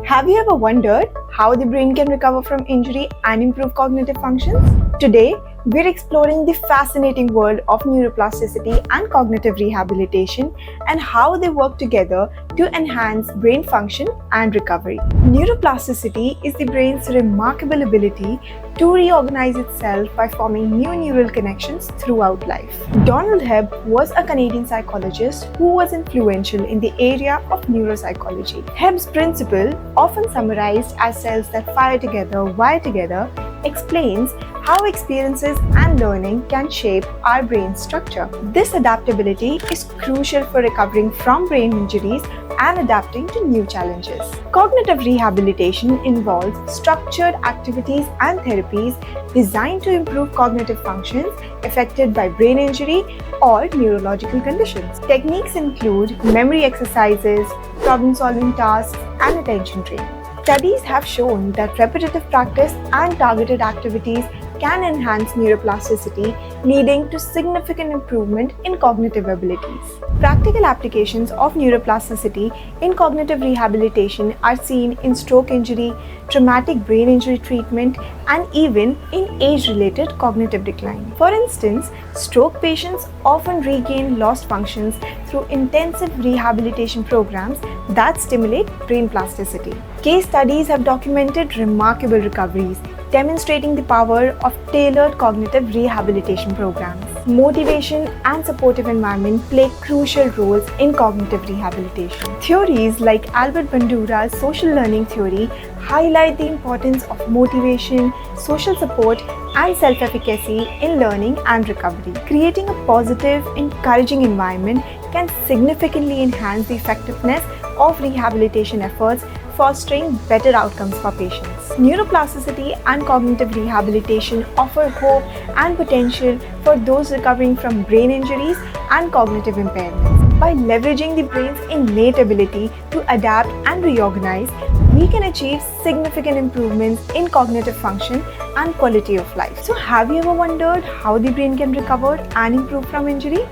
Have you ever wondered how the brain can recover from injury and improve cognitive functions? Today, we're exploring the fascinating world of neuroplasticity and cognitive rehabilitation and how they work together to enhance brain function and recovery. Neuroplasticity is the brain's remarkable ability to reorganize itself by forming new neural connections throughout life. Donald Hebb was a Canadian psychologist who was influential in the area of neuropsychology. Hebb's principle, often summarized as cells that fire together, wire together, explains how experiences and learning can shape our brain structure. This adaptability is crucial for recovering from brain injuries and adapting to new challenges. Cognitive rehabilitation involves structured activities and therapies designed to improve cognitive functions affected by brain injury or neurological conditions. Techniques include memory exercises, problem-solving tasks, and attention training. Studies have shown that repetitive practice and targeted activities can enhance neuroplasticity, leading to significant improvement in cognitive abilities. Practical applications of neuroplasticity in cognitive rehabilitation are seen in stroke injury, traumatic brain injury treatment, and even in age-related cognitive decline. For instance, stroke patients often regain lost functions through intensive rehabilitation programs that stimulate brain plasticity. Case studies have documented remarkable recoveries, demonstrating the power of tailored cognitive rehabilitation programs. Motivation and supportive environment play crucial roles in cognitive rehabilitation. Theories like Albert Bandura's social learning theory highlight the importance of motivation, social support, and self-efficacy in learning and recovery. Creating a positive, encouraging environment can significantly enhance the effectiveness of rehabilitation efforts, fostering better outcomes for patients. Neuroplasticity and cognitive rehabilitation offer hope and potential for those recovering from brain injuries and cognitive impairments. By leveraging the brain's innate ability to adapt and reorganize, we can achieve significant improvements in cognitive function and quality of life. So, have you ever wondered how the brain can recover and improve from injury?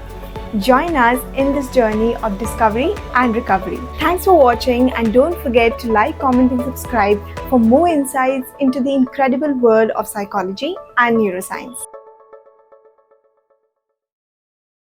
Join us in this journey of discovery and recovery. Thanks for watching, and don't forget to like, comment, and subscribe for more insights into the incredible world of psychology and neuroscience.